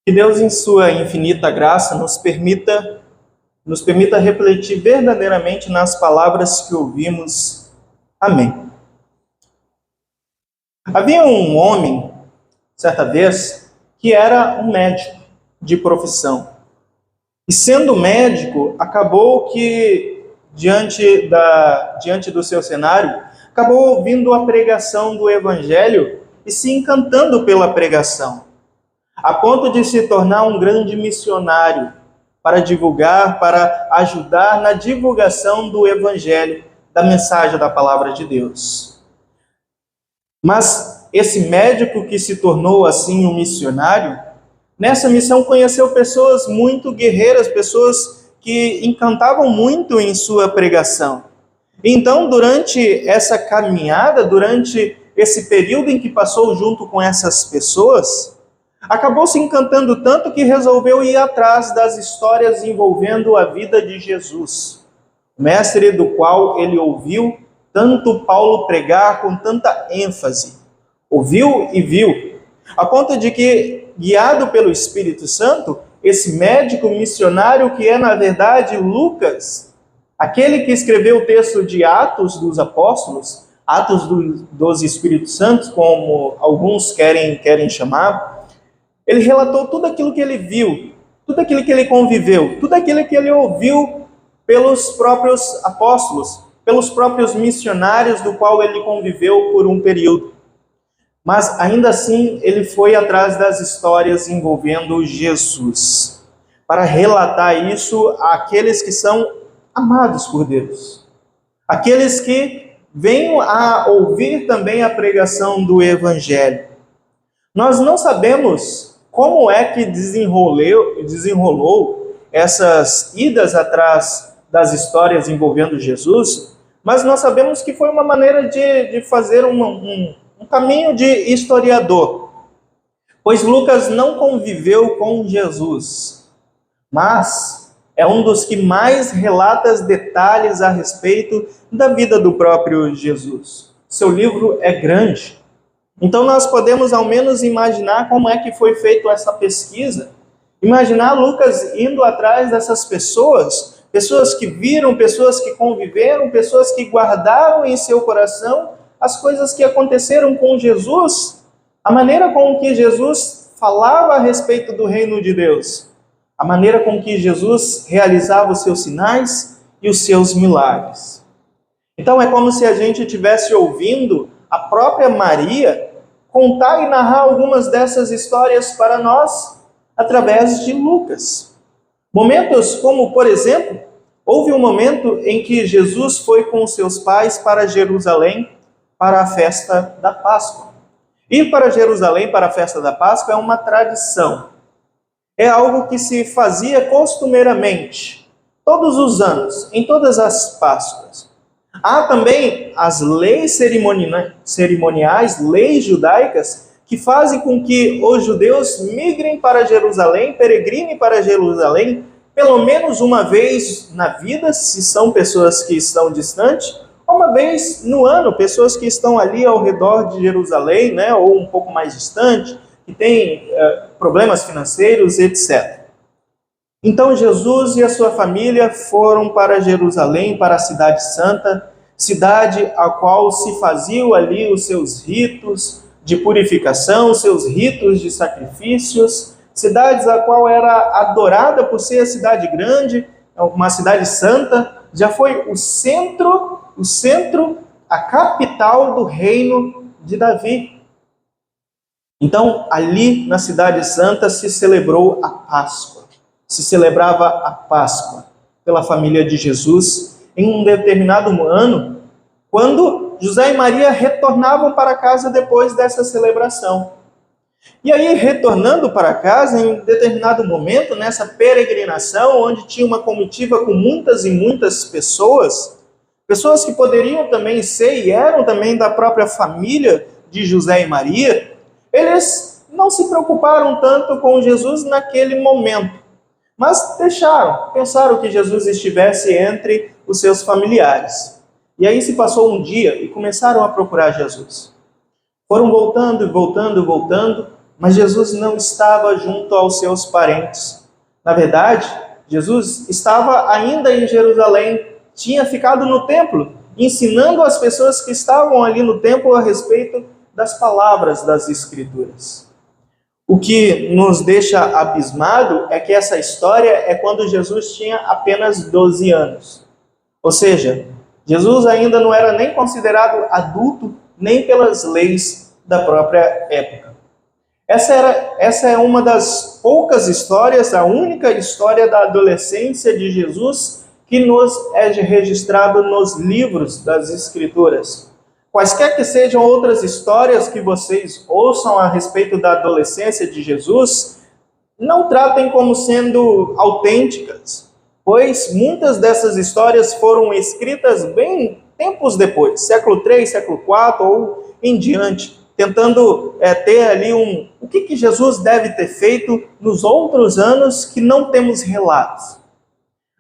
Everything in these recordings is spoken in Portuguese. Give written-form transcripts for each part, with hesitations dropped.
Que Deus, em sua infinita graça, nos permita refletir verdadeiramente nas palavras que ouvimos. Amém. Havia um homem, certa vez, que era um médico de profissão. E sendo médico, acabou que, diante do seu cenário, acabou ouvindo a pregação do Evangelho e se encantando pela pregação, a ponto de se tornar um grande missionário para divulgar, para ajudar na divulgação do Evangelho, da mensagem da palavra de Deus. Mas esse médico que se tornou assim um missionário, nessa missão conheceu pessoas muito guerreiras, pessoas que encantavam muito em sua pregação. Então, durante essa caminhada, durante esse período em que passou junto com essas pessoas, acabou se encantando tanto que resolveu ir atrás das histórias envolvendo a vida de Jesus, mestre do qual ele ouviu tanto Paulo pregar com tanta ênfase. Ouviu e viu, a ponto de que, guiado pelo Espírito Santo, esse médico missionário que é, na verdade, Lucas, aquele que escreveu o texto de Atos dos Apóstolos, Atos dos Espíritos Santos, como alguns querem chamar, ele relatou tudo aquilo que ele viu, tudo aquilo que ele conviveu, tudo aquilo que ele ouviu pelos próprios apóstolos, pelos próprios missionários do qual ele conviveu por um período. Mas ainda assim, ele foi atrás das histórias envolvendo Jesus, para relatar isso àqueles que são amados por Deus, aqueles que venham a ouvir também a pregação do Evangelho. Nós não sabemos como é que desenrolou essas idas atrás das histórias envolvendo Jesus, mas nós sabemos que foi uma maneira de fazer um caminho de historiador, pois Lucas não conviveu com Jesus, mas é um dos que mais relata detalhes a respeito da vida do próprio Jesus. Seu livro é grande, então nós podemos ao menos imaginar como é que foi feita essa pesquisa, imaginar Lucas indo atrás dessas pessoas que viram, pessoas que conviveram, pessoas que guardaram em seu coração as coisas que aconteceram com Jesus, a maneira com que Jesus falava a respeito do reino de Deus, a maneira com que Jesus realizava os seus sinais e os seus milagres. Então é como se a gente estivesse ouvindo a própria Maria contar e narrar algumas dessas histórias para nós através de Lucas. Momentos como, por exemplo, houve um momento em que Jesus foi com seus pais para Jerusalém para a festa da Páscoa. Ir para Jerusalém para a festa da Páscoa é uma tradição. É algo que se fazia costumeiramente, todos os anos, em todas as Páscoas. Há também as leis cerimoniais, leis judaicas, que fazem com que os judeus migrem para Jerusalém, peregrinem para Jerusalém, pelo menos uma vez na vida, se são pessoas que estão distantes, ou uma vez no ano, pessoas que estão ali ao redor de Jerusalém, né, ou um pouco mais distante, que têm problemas financeiros, etc. Então Jesus e a sua família foram para Jerusalém, para a cidade santa, cidade a qual se faziam ali os seus ritos de purificação, seus ritos de sacrifícios, cidades a qual era adorada por ser a cidade grande, uma cidade santa, já foi o centro, a capital do reino de Davi. Então, ali na cidade santa se celebrou a Páscoa, se celebrava a Páscoa pela família de Jesus em um determinado ano, quando José e Maria retornavam para casa depois dessa celebração. E aí, retornando para casa, em determinado momento, nessa peregrinação, onde tinha uma comitiva com muitas e muitas pessoas que poderiam também ser e eram também da própria família de José e Maria, eles não se preocuparam tanto com Jesus naquele momento, mas pensaram que Jesus estivesse entre os seus familiares. E aí se passou um dia e começaram a procurar Jesus. Foram voltando, Mas Jesus não estava junto aos seus parentes. Na verdade, Jesus estava ainda em Jerusalém, tinha ficado no templo, ensinando as pessoas que estavam ali no templo a respeito das palavras das Escrituras. O que nos deixa abismado é que essa história é quando Jesus tinha apenas 12 anos. Ou seja, Jesus ainda não era nem considerado adulto, nem pelas leis da própria época. Essa é uma das poucas histórias, a única história da adolescência de Jesus que nos é registrado nos livros das Escrituras. Quaisquer que sejam outras histórias que vocês ouçam a respeito da adolescência de Jesus, não tratem como sendo autênticas, pois muitas dessas histórias foram escritas bem tempos depois, século 3, século 4 ou em diante, tentando ter ali o que Jesus deve ter feito nos outros anos que não temos relatos.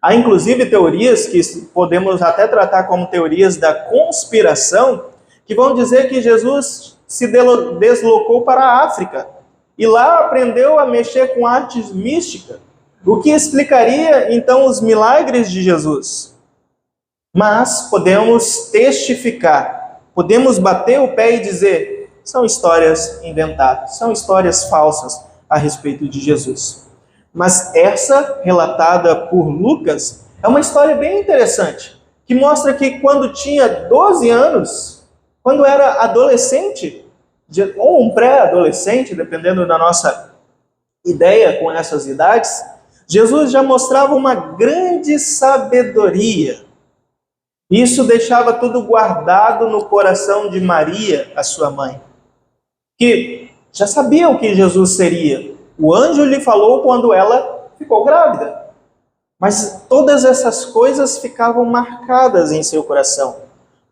Há inclusive teorias que podemos até tratar como teorias da conspiração, que vão dizer que Jesus se deslocou para a África e lá aprendeu a mexer com artes místicas, o que explicaria então os milagres de Jesus. Mas podemos testificar, podemos bater o pé e dizer: são histórias inventadas, são histórias falsas a respeito de Jesus. Mas essa, relatada por Lucas, é uma história bem interessante, que mostra que quando tinha 12 anos, quando era adolescente, ou um pré-adolescente, dependendo da nossa ideia com essas idades, Jesus já mostrava uma grande sabedoria. Isso deixava tudo guardado no coração de Maria, a sua mãe, que já sabia o que Jesus seria. O anjo lhe falou quando ela ficou grávida. Mas todas essas coisas ficavam marcadas em seu coração.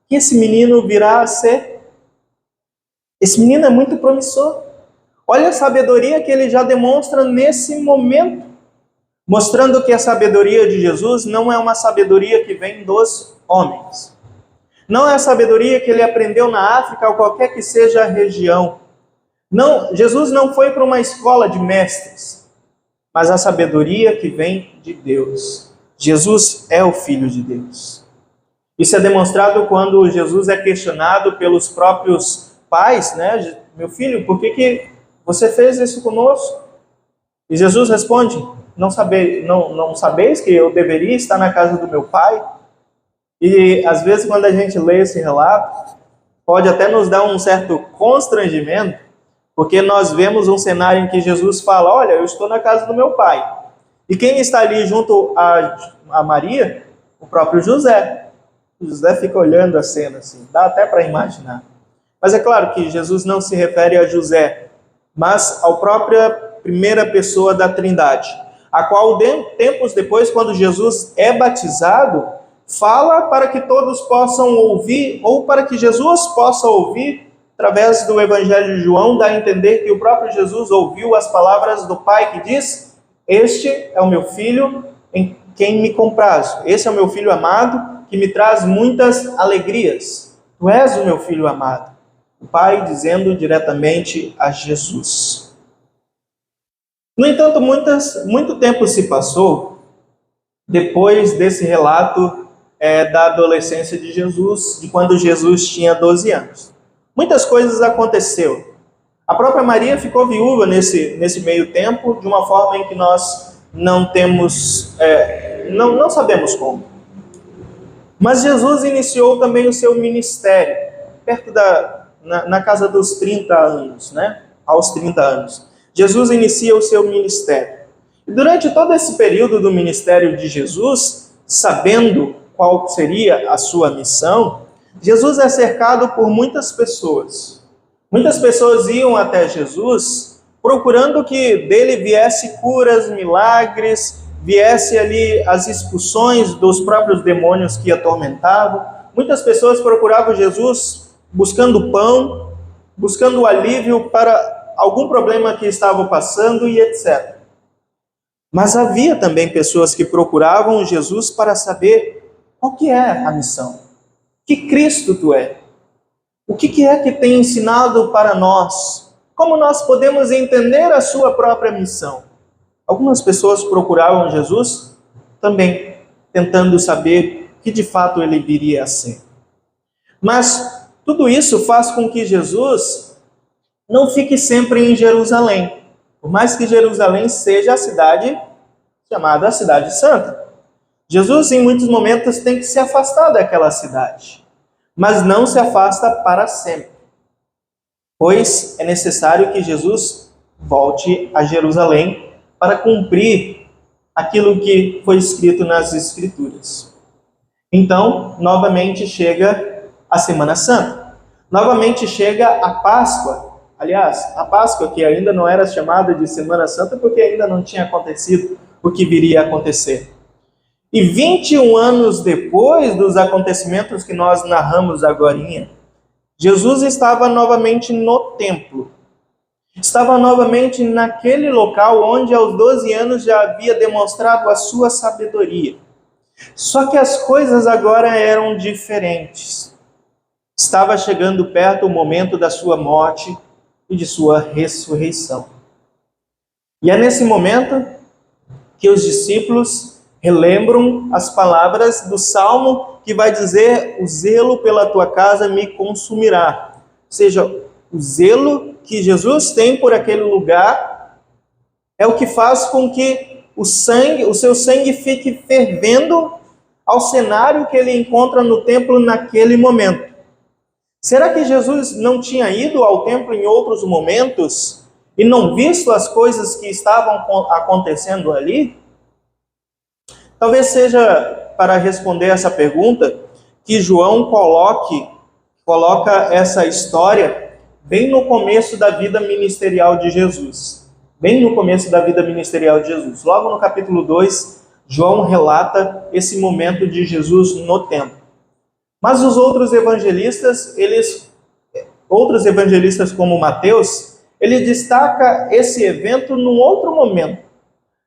Que esse menino virá a ser? Esse menino é muito promissor. Olha a sabedoria que ele já demonstra nesse momento, mostrando que a sabedoria de Jesus não é uma sabedoria que vem dos homens. Não é a sabedoria que ele aprendeu na África ou qualquer que seja a região. Não, Jesus não foi para uma escola de mestres, mas a sabedoria que vem de Deus. Jesus é o Filho de Deus. Isso é demonstrado quando Jesus é questionado pelos próprios pais, né? Meu filho, por que você fez isso conosco? E Jesus responde: não sabeis que eu deveria estar na casa do meu pai? E às vezes quando a gente lê esse relato, pode até nos dar um certo constrangimento, porque nós vemos um cenário em que Jesus fala: olha, eu estou na casa do meu pai. E quem está ali junto a Maria? O próprio José. José fica olhando a cena assim, dá até para imaginar. Mas é claro que Jesus não se refere a José, mas à própria primeira pessoa da Trindade, a qual tempos depois, quando Jesus é batizado, fala para que todos possam ouvir, ou para que Jesus possa ouvir, através do Evangelho de João, dá a entender que o próprio Jesus ouviu as palavras do Pai que diz: este é o meu filho em quem me comprazo, esse é o meu filho amado, que me traz muitas alegrias. Tu és o meu filho amado. O Pai dizendo diretamente a Jesus. No entanto, muito tempo se passou depois desse relato da adolescência de Jesus, de quando Jesus tinha 12 anos. Muitas coisas aconteceram. A própria Maria ficou viúva nesse meio tempo, de uma forma em que nós não temos, não sabemos como. Mas Jesus iniciou também o seu ministério, perto na casa dos 30 anos, né? Aos 30 anos. Jesus inicia o seu ministério. E durante todo esse período do ministério de Jesus, sabendo qual seria a sua missão, Jesus é cercado por muitas pessoas. Muitas pessoas iam até Jesus procurando que dele viesse curas, milagres, viesse ali as expulsões dos próprios demônios que atormentavam. Muitas pessoas procuravam Jesus buscando pão, buscando alívio para algum problema que estavam passando e etc. Mas havia também pessoas que procuravam Jesus para saber qual que é a missão. Que Cristo tu é? O que é que tem ensinado para nós? como nós podemos entender a sua própria missão? Algumas pessoas procuravam Jesus também, tentando saber o que de fato ele viria a ser. Mas tudo isso faz com que Jesus não fique sempre em Jerusalém, por mais que Jerusalém seja a cidade chamada a Cidade Santa. Jesus, em muitos momentos, tem que se afastar daquela cidade, mas não se afasta para sempre, pois é necessário que Jesus volte a Jerusalém para cumprir aquilo que foi escrito nas Escrituras. Então, novamente chega a Semana Santa, novamente chega a Páscoa. Aliás, a Páscoa, que ainda não era chamada de Semana Santa, porque ainda não tinha acontecido o que viria a acontecer. E 21 anos depois dos acontecimentos que nós narramos agorinha, Jesus estava novamente no templo. Estava novamente naquele local onde aos 12 anos já havia demonstrado a sua sabedoria. Só que as coisas agora eram diferentes. Estava chegando perto o momento da sua morte e de sua ressurreição. E é nesse momento que os discípulos relembram as palavras do Salmo que vai dizer: o zelo pela tua casa me consumirá. Ou seja, o zelo que Jesus tem por aquele lugar é o que faz com que o seu sangue fique fervendo ao cenário que ele encontra no templo naquele momento. Será que Jesus não tinha ido ao templo em outros momentos e não visto as coisas que estavam acontecendo ali? Talvez seja para responder essa pergunta que João coloca essa história bem no começo da vida ministerial de Jesus. Bem no começo da vida ministerial de Jesus. Logo no capítulo 2, João relata esse momento de Jesus no templo. Mas os outros evangelistas como Mateus, ele destaca esse evento num outro momento,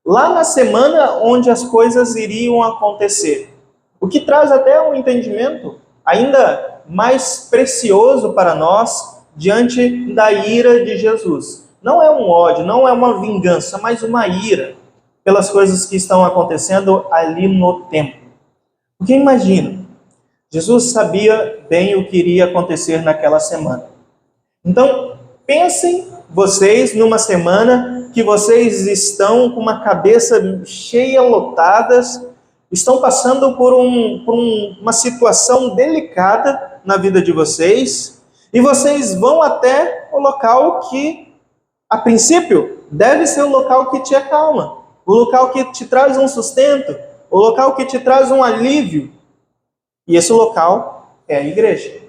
lá na semana onde as coisas iriam acontecer. O que traz até um entendimento ainda mais precioso para nós diante da ira de Jesus. Não é um ódio, não é uma vingança, mas uma ira pelas coisas que estão acontecendo ali no templo. Porque imagina, Jesus sabia bem o que iria acontecer naquela semana. Então, pensem vocês numa semana que vocês estão com uma cabeça cheia, lotadas, estão passando por uma situação delicada na vida de vocês, e vocês vão até o local que, a princípio, deve ser o local que te acalma, o local que te traz um sustento, o local que te traz um alívio. E esse local é a igreja.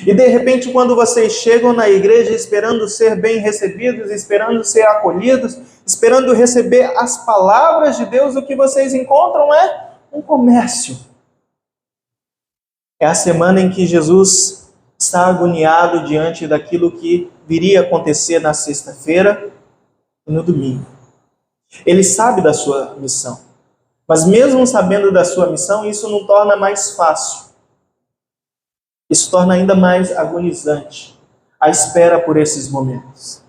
E de repente, quando vocês chegam na igreja esperando ser bem recebidos, esperando ser acolhidos, esperando receber as palavras de Deus, o que vocês encontram é um comércio. É a semana em que Jesus está agoniado diante daquilo que viria a acontecer na sexta-feira e no domingo. Ele sabe da sua missão. Mas mesmo sabendo da sua missão, isso não torna mais fácil. Isso torna ainda mais agonizante a espera por esses momentos.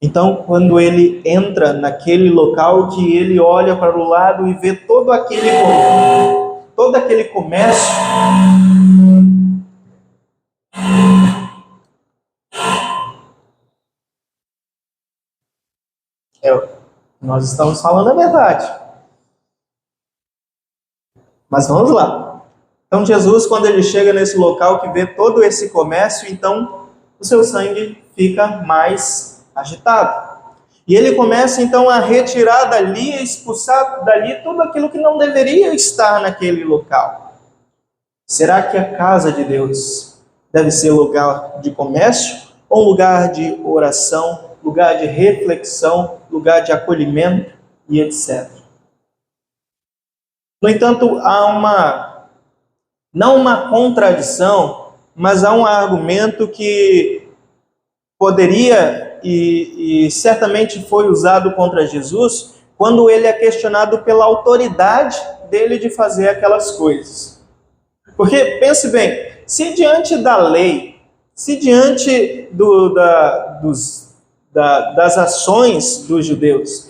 Então, quando ele entra naquele local que ele olha para o lado e vê todo aquele comércio, nós estamos falando a verdade. Mas vamos lá. Então Jesus, quando ele chega nesse local que vê todo esse comércio, então o seu sangue fica mais agitado. E ele começa então a retirar dali, a expulsar dali tudo aquilo que não deveria estar naquele local. Será que a casa de Deus deve ser lugar de comércio ou lugar de oração, lugar de reflexão, lugar de acolhimento e etc. No entanto, não uma contradição, mas há um argumento que poderia e certamente foi usado contra Jesus quando ele é questionado pela autoridade dele de fazer aquelas coisas. Porque, pense bem, se diante da lei, se diante das ações dos judeus.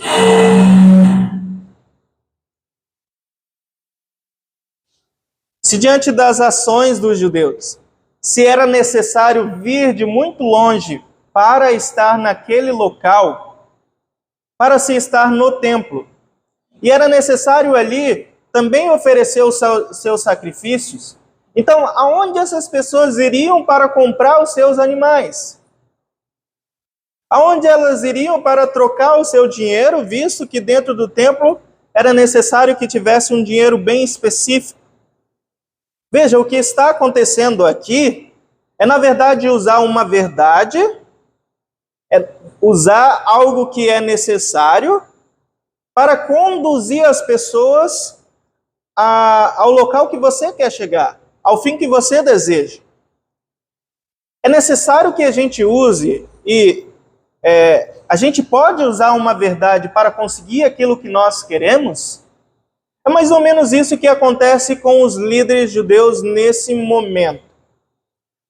Se diante das ações dos judeus, se era necessário vir de muito longe para estar naquele local, para se estar no templo, e era necessário ali também oferecer os seus sacrifícios, então aonde essas pessoas iriam para comprar os seus animais? Aonde elas iriam para trocar o seu dinheiro, visto que dentro do templo era necessário que tivesse um dinheiro bem específico? Veja, o que está acontecendo aqui é, na verdade, usar uma verdade, é usar algo que é necessário para conduzir as pessoas ao local que você quer chegar, ao fim que você deseja. É necessário que a gente use e a gente pode usar uma verdade para conseguir aquilo que nós queremos? É mais ou menos isso que acontece com os líderes judeus nesse momento.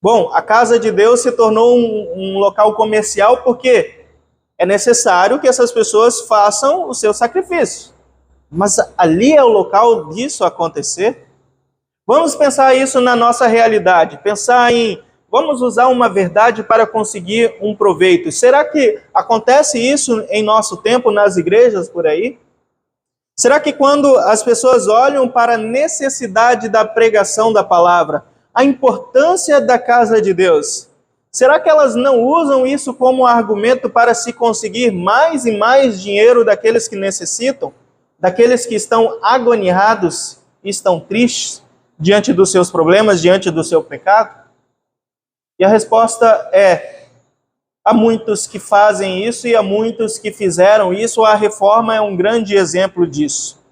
Bom, a casa de Deus se tornou um local comercial porque é necessário que essas pessoas façam o seu sacrifício. Mas ali é o local disso acontecer? Vamos pensar isso na nossa realidade. Pensar em, vamos usar uma verdade para conseguir um proveito. Será que acontece isso em nosso tempo, nas igrejas por aí? Será que quando as pessoas olham para a necessidade da pregação da palavra, a importância da casa de Deus, será que elas não usam isso como argumento para se conseguir mais e mais dinheiro daqueles que necessitam, daqueles que estão agoniados e estão tristes diante dos seus problemas, diante do seu pecado? E a resposta é: há muitos que fazem isso e há muitos que fizeram isso. A reforma é um grande exemplo disso.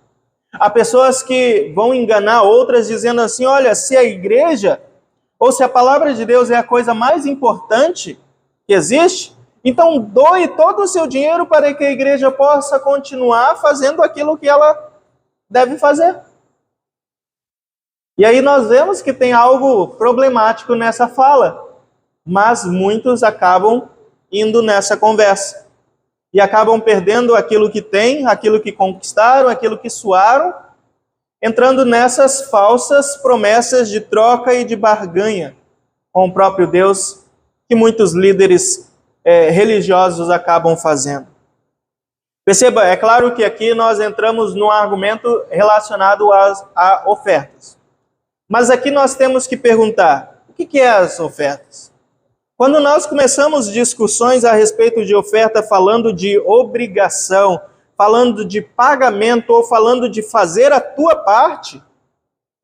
Há pessoas que vão enganar outras dizendo assim: olha, se a igreja ou se a palavra de Deus é a coisa mais importante que existe, então doe todo o seu dinheiro para que a igreja possa continuar fazendo aquilo que ela deve fazer. E aí nós vemos que tem algo problemático nessa fala, mas muitos acabam indo nessa conversa e acabam perdendo aquilo que têm, aquilo que conquistaram, aquilo que suaram, entrando nessas falsas promessas de troca e de barganha com o próprio Deus, que muitos líderes religiosos acabam fazendo. Perceba, é claro que aqui nós entramos num argumento relacionado a ofertas. Mas aqui nós temos que perguntar: o que é as ofertas? Quando nós começamos discussões a respeito de oferta, falando de obrigação, falando de pagamento ou falando de fazer a tua parte,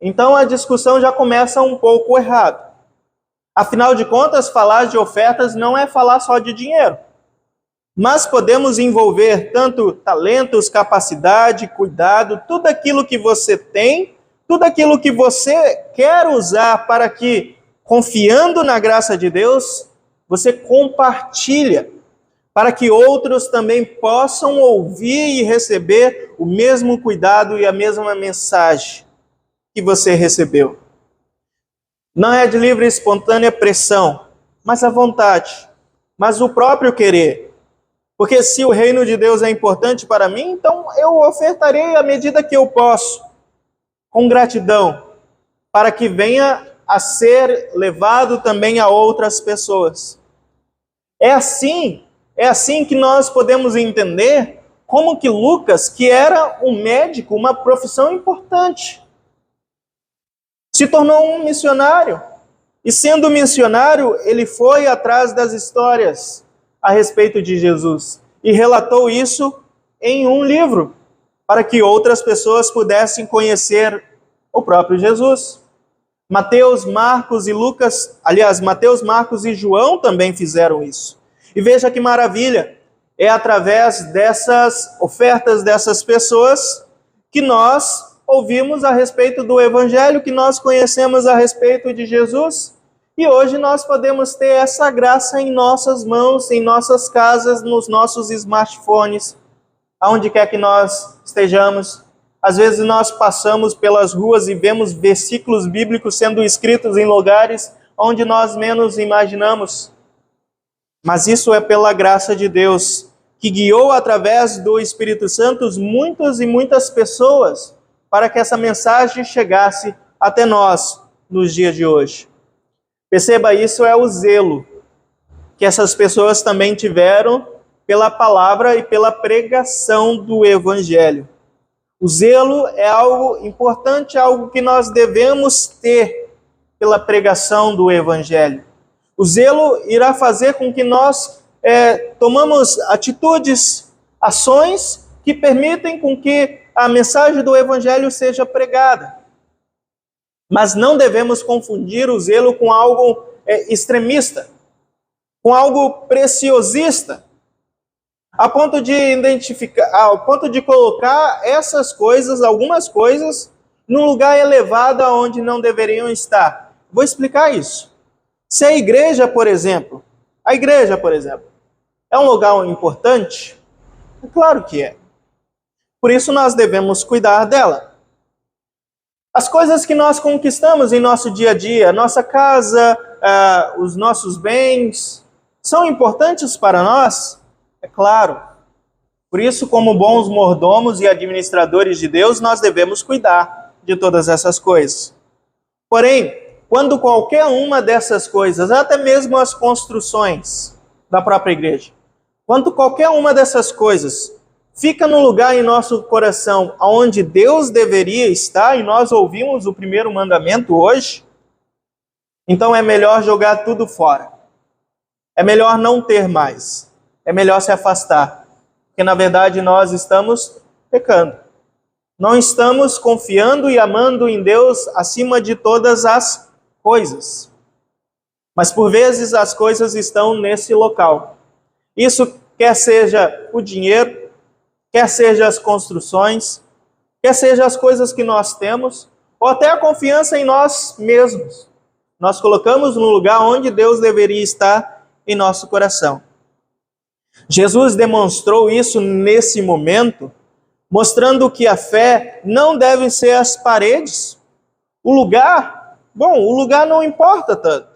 então a discussão já começa um pouco errado. Afinal de contas, falar de ofertas não é falar só de dinheiro. Mas podemos envolver tanto talentos, capacidade, cuidado, tudo aquilo que você tem, tudo aquilo que você quer usar para que, confiando na graça de Deus, você compartilha, para que outros também possam ouvir e receber o mesmo cuidado e a mesma mensagem que você recebeu. Não é de livre e espontânea pressão, mas a vontade, mas o próprio querer. Porque se o reino de Deus é importante para mim, então eu ofertarei à medida que eu posso, com gratidão, para que venha a ser levado também a outras pessoas. É assim que nós podemos entender como que Lucas, que era um médico, uma profissão importante, se tornou um missionário. E sendo missionário, ele foi atrás das histórias a respeito de Jesus e relatou isso em um livro, para que outras pessoas pudessem conhecer o próprio Jesus. Mateus, Marcos e Lucas, aliás, Mateus, Marcos e João também fizeram isso. E veja que maravilha, é através dessas ofertas dessas pessoas que nós ouvimos a respeito do Evangelho, que nós conhecemos a respeito de Jesus. E hoje nós podemos ter essa graça em nossas mãos, em nossas casas, nos nossos smartphones, aonde quer que nós estejamos. Às vezes nós passamos pelas ruas e vemos versículos bíblicos sendo escritos em lugares onde nós menos imaginamos. Mas isso é pela graça de Deus, que guiou através do Espírito Santo muitas e muitas pessoas para que essa mensagem chegasse até nós nos dias de hoje. Perceba, isso é o zelo que essas pessoas também tiveram pela palavra e pela pregação do Evangelho. O zelo é algo importante, algo que nós devemos ter pela pregação do Evangelho. O zelo irá fazer com que nós tomamos atitudes, ações que permitem com que a mensagem do Evangelho seja pregada. Mas não devemos confundir o zelo com algo extremista, com algo preciosista, a ponto de identificar, ao ponto de colocar essas coisas, algumas coisas, num lugar elevado onde não deveriam estar. Vou explicar isso. Se a igreja, por exemplo, é um lugar importante, é claro que é. Por isso nós devemos cuidar dela. As coisas que nós conquistamos em nosso dia a dia, nossa casa, os nossos bens, são importantes para nós? É claro. Por isso, como bons mordomos e administradores de Deus, nós devemos cuidar de todas essas coisas. Porém, quando qualquer uma dessas coisas, até mesmo as construções da própria igreja, quando qualquer uma dessas coisas fica no lugar em nosso coração onde Deus deveria estar, e nós ouvimos o primeiro mandamento hoje, então é melhor jogar tudo fora. É melhor não ter mais. É melhor se afastar. Porque na verdade nós estamos pecando. Não estamos confiando e amando em Deus acima de todas as coisas. Mas por vezes as coisas estão nesse local. Isso quer seja o dinheiro, quer seja as construções, quer seja as coisas que nós temos, ou até a confiança em nós mesmos. Nós colocamos no lugar onde Deus deveria estar em nosso coração. Jesus demonstrou isso nesse momento, mostrando que a fé não deve ser as paredes. O lugar não importa tanto,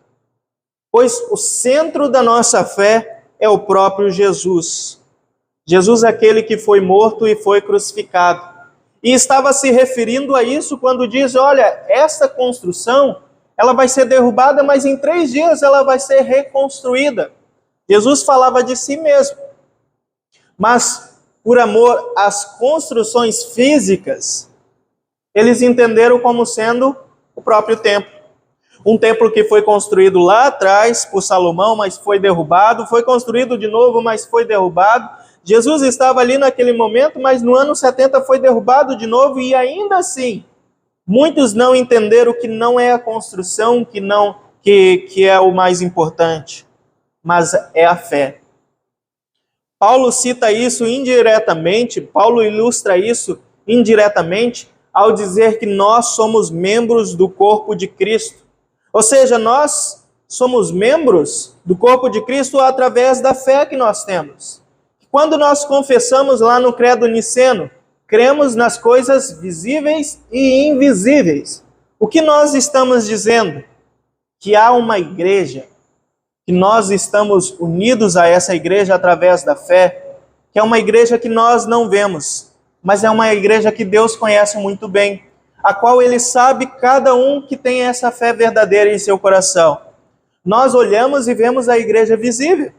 pois o centro da nossa fé é o próprio Jesus. Jesus é aquele que foi morto e foi crucificado. E estava se referindo a isso quando diz, olha, essa construção, ela vai ser derrubada, mas em 3 dias ela vai ser reconstruída. Jesus falava de si mesmo. Mas, por amor às construções físicas, eles entenderam como sendo o próprio templo. Um templo que foi construído lá atrás por Salomão, mas foi derrubado. Foi construído de novo, mas foi derrubado. Jesus estava ali naquele momento, mas no ano 70 foi derrubado de novo. E ainda assim, muitos não entenderam que não é a construção que é o mais importante, mas é a fé. Paulo cita isso indiretamente, Paulo ilustra isso indiretamente ao dizer que nós somos membros do corpo de Cristo. Ou seja, nós somos membros do corpo de Cristo através da fé que nós temos. Quando nós confessamos lá no Credo Niceno, cremos nas coisas visíveis e invisíveis. O que nós estamos dizendo? Que há uma igreja, que nós estamos unidos a essa igreja através da fé, que é uma igreja que nós não vemos, mas é uma igreja que Deus conhece muito bem, a qual Ele sabe cada um que tem essa fé verdadeira em seu coração. Nós olhamos e vemos a igreja visível,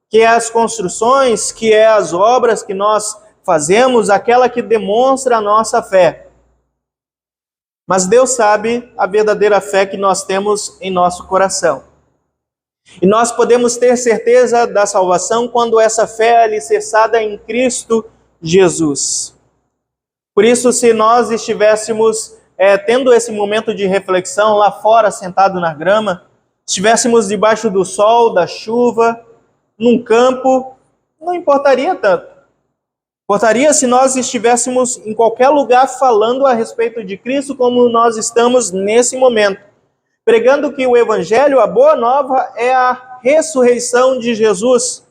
que é as construções, que é as obras que nós fazemos, aquela que demonstra a nossa fé. Mas Deus sabe a verdadeira fé que nós temos em nosso coração. E nós podemos ter certeza da salvação quando essa fé é alicerçada em Cristo Jesus. Por isso, se nós estivéssemos tendo esse momento de reflexão lá fora, sentado na grama, estivéssemos debaixo do sol, da chuva, num campo, não importaria tanto. Importaria se nós estivéssemos em qualquer lugar falando a respeito de Cristo como nós estamos nesse momento, pregando que o Evangelho, a boa nova, é a ressurreição de Jesus,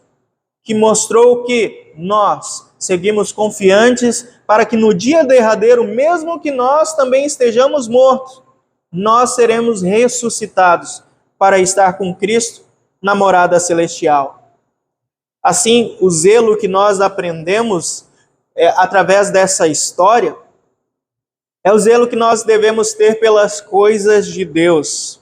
que mostrou que nós seguimos confiantes para que no dia derradeiro, mesmo que nós também estejamos mortos, nós seremos ressuscitados para estar com Cristo na morada celestial. Assim, o zelo que nós aprendemos através dessa história é o zelo que nós devemos ter pelas coisas de Deus,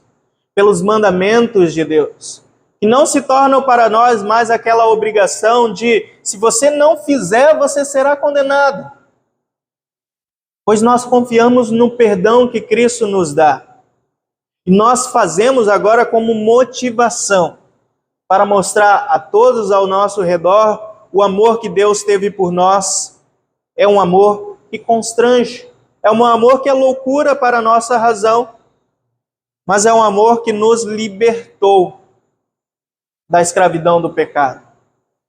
pelos mandamentos de Deus, que não se tornam para nós mais aquela obrigação de, se você não fizer, você será condenado. Pois nós confiamos no perdão que Cristo nos dá. E nós fazemos agora como motivação para mostrar a todos ao nosso redor o amor que Deus teve por nós. É um amor que constrange, é um amor que é loucura para a nossa razão, mas é um amor que nos libertou da escravidão do pecado.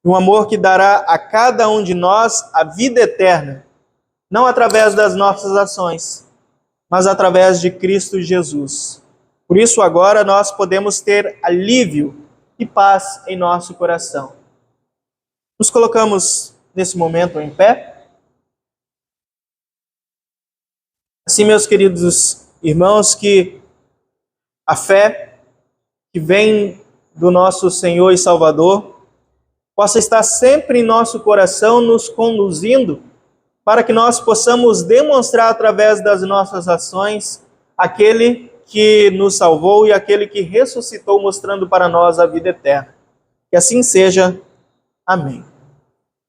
Um amor que dará a cada um de nós a vida eterna, não através das nossas ações, mas através de Cristo Jesus. Por isso agora nós podemos ter alívio e paz em nosso coração. Nos colocamos nesse momento em pé. Assim, meus queridos irmãos, que a fé que vem do nosso Senhor e Salvador possa estar sempre em nosso coração, nos conduzindo para que nós possamos demonstrar através das nossas ações aquele que nos salvou e aquele que ressuscitou, mostrando para nós a vida eterna. Que assim seja. Amém.